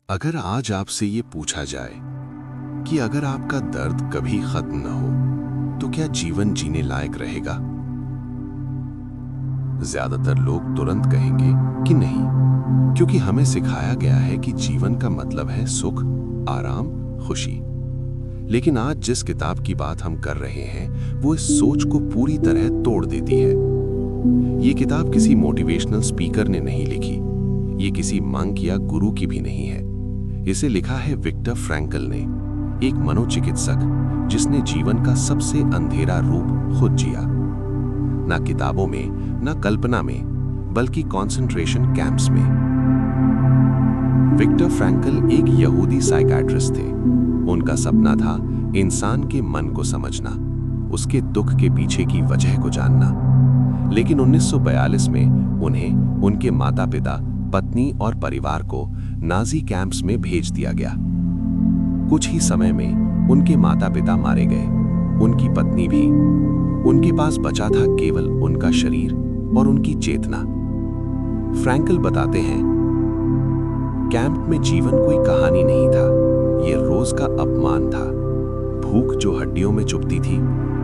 अगर आज आपसे ये पूछा जाए कि अगर आपका दर्द कभी खत्म न हो तो क्या जीवन जीने लायक रहेगा? ज्यादातर लोग तुरंत कहेंगे कि नहीं, क्योंकि हमें सिखाया गया है कि जीवन का मतलब है सुख, आराम, खुशी। लेकिन आज जिस किताब की बात हम कर रहे हैं वो इस सोच को पूरी तरह तोड़ देती है। ये किताब किसी मोटिवेशनल स्पीकर ने नहीं लिखी, ये किसी मंक या गुरु की भी नहीं है। इसे लिखा है विक्टर फ्रैंकल ने, एक मनोचिकित्सक जिसने जीवन का सबसे अंधेरा रूप खुद जिया। ना किताबों में, ना कल्पना में, बल्कि कंसंट्रेशन कैंप्स में। विक्टर फ्रैंकल एक यहूदी साइकियाट्रिस्ट थे। उनका सपना था इंसान के मन को समझना, उसके दुख के पीछे की वजह को जानना। लेकिन 1942 में उन्हें उनके माता पिता, पत्नी और परिवार को नाजी कैंप्स में भेज दिया गया। कुछ ही समय में उनके माता पिता मारे गए, उनकी पत्नी भी। उनके पास बचा था केवल उनका शरीर और उनकी चेतना। फ्रैंकल बताते हैं, कैंप में जीवन कोई कहानी नहीं था, ये रोज का अपमान था। भूख जो हड्डियों में चुभती थी,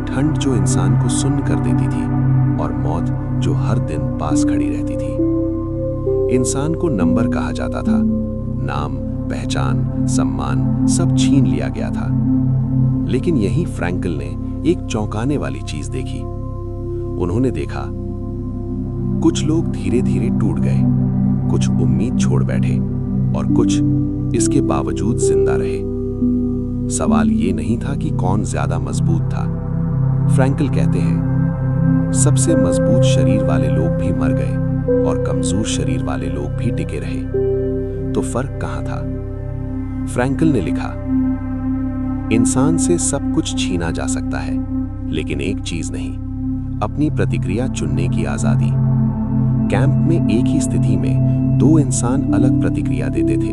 ठंड जो इंसान को सुन्न कर देती थी, और मौत जो हर दिन पास खड़ी रहती थी। इंसान को नंबर कहा जाता था, नाम, पहचान, सम्मान सब छीन लिया गया था। लेकिन यहीं फ्रैंकल ने एक चौंकाने वाली चीज देखी। उन्होंने देखा कुछ लोग धीरे धीरे टूट गए, कुछ उम्मीद छोड़ बैठे और कुछ इसके बावजूद जिंदा रहे। सवाल ये नहीं था कि कौन ज्यादा मजबूत था। फ्रैंकल कहते हैं, सबसे मजबूत शरीर वाले लोग भी मर गए और कमजोर शरीर वाले लोग भी टिके रहे। तो फर्क कहां था? फ्रैंकल ने लिखा, इंसान से सब कुछ छीना जा सकता है, लेकिन एक चीज नहीं, अपनी प्रतिक्रिया चुनने की आजादी। कैंप में एक ही स्थिति में दो इंसान अलग प्रतिक्रिया देते थे।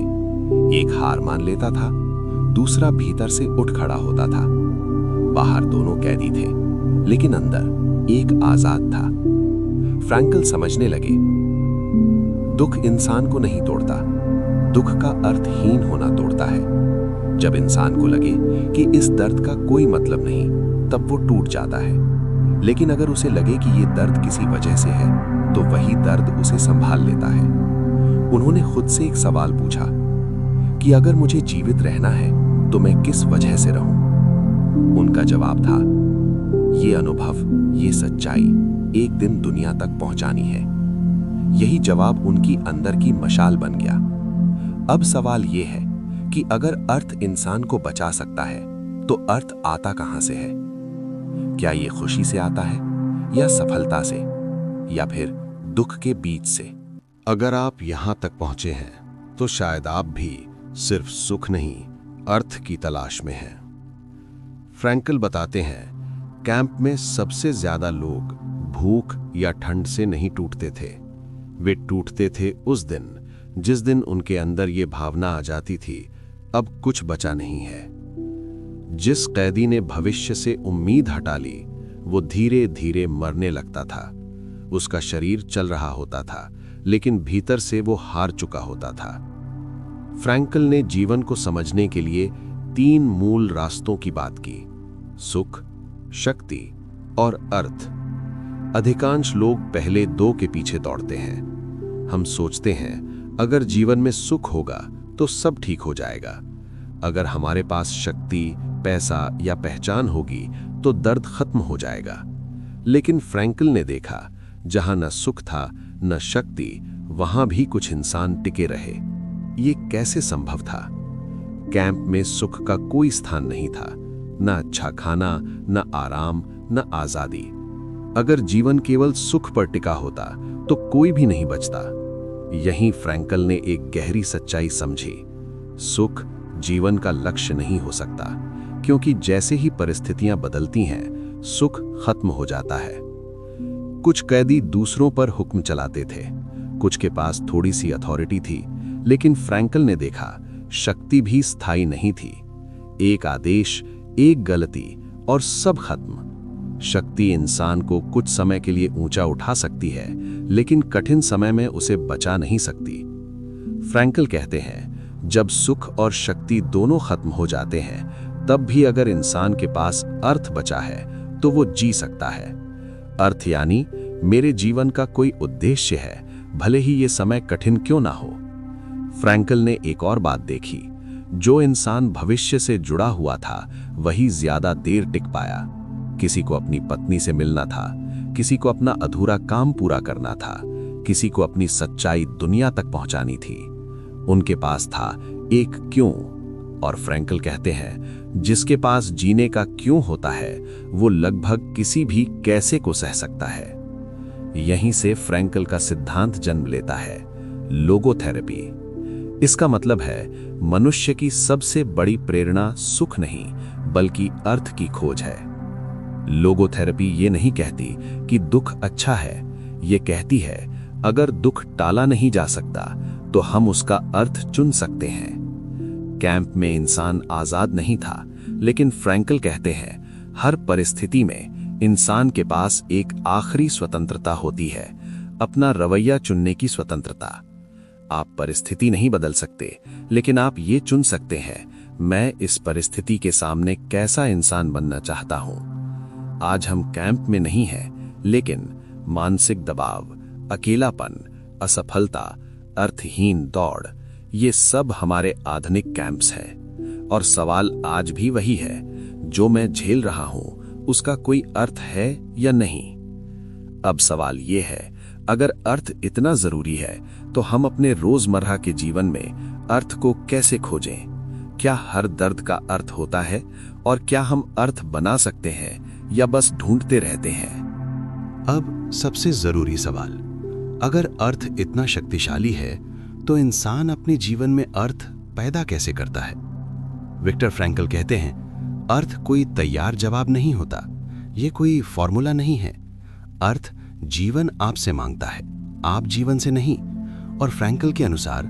एक हार मान लेता था, दूसरा भीतर से उठ खड़ा होता था। बाहर दोनों कैदी थे, लेकिन अंदर एक आजाद था। फ्रैंकल समझने लगे, दुख इंसान को नहीं तोड़ता, दुख का अर्थहीन होना तोड़ता है। जब इंसान को लगे कि इस दर्द का कोई मतलब नहीं, तब वो टूट जाता है। लेकिन अगर उसे लगे कि ये दर्द किसी वजह से है, तो वही दर्द उसे संभाल लेता है। उन्होंने खुद से एक सवाल पूछा कि अगर मुझे जीवित रहना है तो मैं किस वजह से रहूं? उनका जवाब था, ये अनुभव, ये सच्चाई एक दिन दुनिया तक पहुंचानी है। यही जवाब उनकी अंदर की मशाल बन गया। अब सवाल ये है कि अगर अर्थ इंसान को बचा सकता है, तो अर्थ आता कहां से है? क्या ये खुशी से आता है, या सफलता से, या फिर दुख के बीच से? अगर आप यहां तक पहुंचे हैं, तो शायद आप भी सिर्फ सुख नहीं, अर्थ की तलाश में हैं। फ्रैंकल बताते हैं, कैंप में सबसे ज्यादा लोग भूख या ठंड से नहीं टूटते थे। वे टूटते थे उस दिन जिस दिन उनके अंदर ये भावना आ जाती थी, अब कुछ बचा नहीं है। जिस कैदी ने भविष्य से उम्मीद हटा ली, वो धीरे धीरे मरने लगता था। उसका शरीर चल रहा होता था, लेकिन भीतर से वो हार चुका होता था। फ्रैंकल ने जीवन को समझने के लिए 3 मूल रास्तों की बात की: सुख, शक्ति और अर्थ। अधिकांश लोग पहले 2 के पीछे दौड़ते हैं। हम सोचते हैं, अगर जीवन में सुख होगा तो सब ठीक हो जाएगा। अगर हमारे पास शक्ति, पैसा या पहचान होगी तो दर्द खत्म हो जाएगा। लेकिन फ्रैंकल ने देखा, जहां न सुख था न शक्ति, वहां भी कुछ इंसान टिके रहे। ये कैसे संभव था? कैंप में सुख का कोई स्थान नहीं था, न अच्छा खाना, न आराम, न आजादी। अगर जीवन केवल सुख पर टिका होता तो कोई भी नहीं बचता। यहीं फ्रैंकल ने एक गहरी सच्चाई समझी, सुख जीवन का लक्ष्य नहीं हो सकता, क्योंकि जैसे ही परिस्थितियां बदलती हैं, सुख खत्म हो जाता है। कुछ कैदी दूसरों पर हुक्म चलाते थे, कुछ के पास थोड़ी सी अथॉरिटी थी, लेकिन फ्रैंकल ने देखा, शक्ति भी स्थायी नहीं थी। एक आदेश, एक गलती और सब खत्म। शक्ति इंसान को कुछ समय के लिए ऊंचा उठा सकती है, लेकिन कठिन समय में उसे बचा नहीं सकती। फ्रैंकल कहते हैं, जब सुख और शक्ति दोनों खत्म हो जाते हैं, तब भी अगर इंसान के पास अर्थ बचा है तो वो जी सकता है। अर्थ यानी मेरे जीवन का कोई उद्देश्य है, भले ही ये समय कठिन क्यों ना हो। फ्रैंकल ने एक और बात देखी, जो इंसान भविष्य से जुड़ा हुआ था वही ज्यादा देर टिक पाया। किसी को अपनी पत्नी से मिलना था, किसी को अपना अधूरा काम पूरा करना था, किसी को अपनी सच्चाई दुनिया तक पहुंचानी थी। उनके पास था एक क्यों। और फ्रैंकल कहते हैं, जिसके पास जीने का क्यों होता है वो लगभग किसी भी कैसे को सह सकता है। यहीं से फ्रैंकल का सिद्धांत जन्म लेता है, लोगोथेरेपी। इसका मतलब है मनुष्य की सबसे बड़ी प्रेरणा सुख नहीं बल्कि अर्थ की खोज है। लोगोथेरेपी ये नहीं कहती कि दुख अच्छा है, ये कहती है अगर दुख टाला नहीं जा सकता तो हम उसका अर्थ चुन सकते हैं। कैंप में इंसान आजाद नहीं था, लेकिन फ्रैंकल कहते हैं हर परिस्थिति में इंसान के पास एक आखिरी स्वतंत्रता होती है, अपना रवैया चुनने की स्वतंत्रता। आप परिस्थिति नहीं बदल सकते, लेकिन आप ये चुन सकते हैं, मैं इस परिस्थिति के सामने कैसा इंसान बनना चाहता हूं। आज हम कैंप में नहीं हैं, लेकिन मानसिक दबाव, अकेलापन, असफलता, अर्थहीन दौड़, ये सब हमारे आधुनिक कैंप्स हैं। और सवाल आज भी वही है, जो मैं झेल रहा हूं उसका कोई अर्थ है या नहीं। अब सवाल ये है, अगर अर्थ इतना जरूरी है तो हम अपने रोजमर्रा के जीवन में अर्थ को कैसे खोजें? क्या हर दर्द का अर्थ होता है? और क्या हम अर्थ बना सकते हैं या बस ढूंढते रहते हैं? अब सबसे जरूरी सवाल, अगर अर्थ इतना शक्तिशाली है तो इंसान अपने जीवन में अर्थ पैदा कैसे करता है? विक्टर फ्रैंकल कहते हैं, अर्थ कोई तैयार जवाब नहीं होता, ये कोई फॉर्मूला नहीं है। अर्थ जीवन आपसे मांगता है, आप जीवन से नहीं। और फ्रैंकल के अनुसार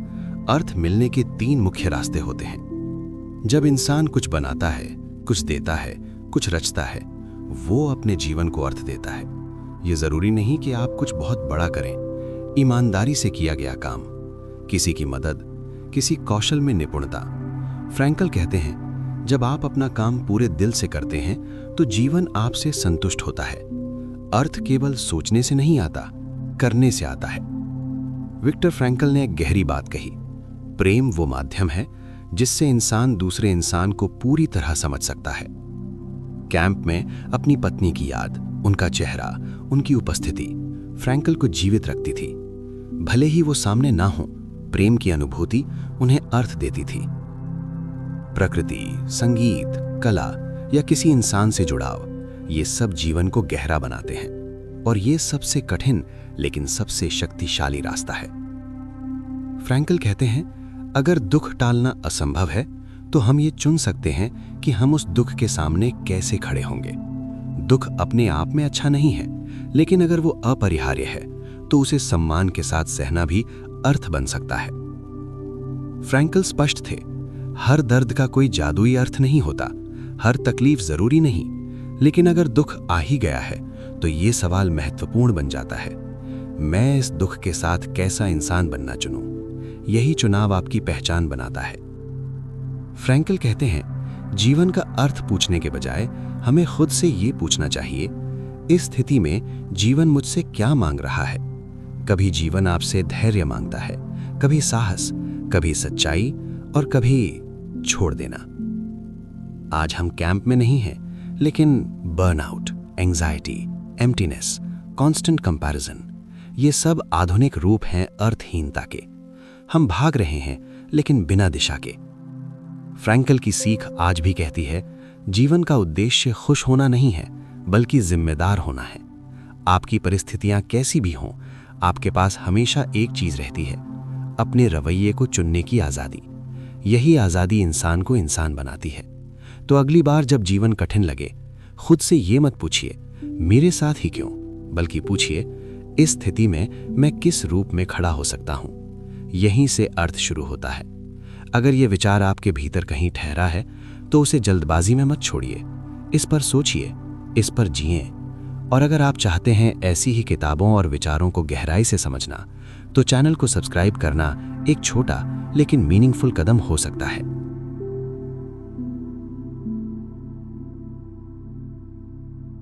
अर्थ मिलने के 3 मुख्य रास्ते होते हैं। जब इंसान कुछ बनाता है, कुछ देता है, कुछ रचता है, वो अपने जीवन को अर्थ देता है। ये जरूरी नहीं कि आप कुछ बहुत बड़ा करें, ईमानदारी से किया गया काम, किसी की मदद, किसी कौशल में निपुणता। फ्रैंकल कहते हैं, जब आप अपना काम पूरे दिल से करते हैं तो जीवन आपसे संतुष्ट होता है। अर्थ केवल सोचने से नहीं आता, करने से आता है। विक्टर फ्रैंकल ने एक गहरी बात कही, प्रेम वो माध्यम है जिससे इंसान दूसरे इंसान को पूरी तरह समझ सकता है। कैंप में अपनी पत्नी की याद, उनका चेहरा, उनकी उपस्थिति फ्रैंकल को जीवित रखती थी। भले ही वो सामने ना हो, प्रेम की अनुभूति उन्हें अर्थ देती थी। प्रकृति, संगीत, कला या किसी इंसान से जुड़ाव, ये सब जीवन को गहरा बनाते हैं। और ये सबसे कठिन लेकिन सबसे शक्तिशाली रास्ता है। फ्रैंकल कहते हैं, अगर दुख टालना असंभव है तो हम ये चुन सकते हैं कि हम उस दुख के सामने कैसे खड़े होंगे। दुख अपने आप में अच्छा नहीं है, लेकिन अगर वो अपरिहार्य है तो उसे सम्मान के साथ सहना भी अर्थ बन सकता है। फ्रैंकल स्पष्ट थे, हर दर्द का कोई जादुई अर्थ नहीं होता, हर तकलीफ जरूरी नहीं। लेकिन अगर दुख आ ही गया है तो ये सवाल महत्वपूर्ण बन जाता है, मैं इस दुख के साथ कैसा इंसान बनना चुनूं? यही चुनाव आपकी पहचान बनाता है। फ्रैंकल कहते हैं, जीवन का अर्थ पूछने के बजाय हमें खुद से ये पूछना चाहिए, इस स्थिति में जीवन मुझसे क्या मांग रहा है? कभी जीवन आपसे धैर्य मांगता है, कभी साहस, कभी सच्चाई और कभी छोड़ देना। आज हम कैंप में नहीं हैं, लेकिन burnout, anxiety, emptiness, constant comparison, ये सब आधुनिक रूप हैं अर्थहीनता के। हम भाग रहे हैं लेकिन बिना दिशा के। फ्रैंकल की सीख आज भी कहती है, जीवन का उद्देश्य खुश होना नहीं है बल्कि जिम्मेदार होना है। आपकी परिस्थितियां कैसी भी हों, आपके पास हमेशा एक चीज रहती है, अपने रवैये को चुनने की आजादी। यही आजादी इंसान को इंसान बनाती है। तो अगली बार जब जीवन कठिन लगे, खुद से ये मत पूछिए मेरे साथ ही क्यों, बल्कि पूछिए इस स्थिति में मैं किस रूप में खड़ा हो सकता हूं। यहीं से अर्थ शुरू होता है। अगर ये विचार आपके भीतर कहीं ठहरा है तो उसे जल्दबाजी में मत छोड़िए, इस पर सोचिए, इस पर जिए। और अगर आप चाहते हैं ऐसी ही किताबों और विचारों को गहराई से समझना, तो चैनल को सब्सक्राइब करना एक छोटा लेकिन मीनिंगफुल कदम हो सकता है।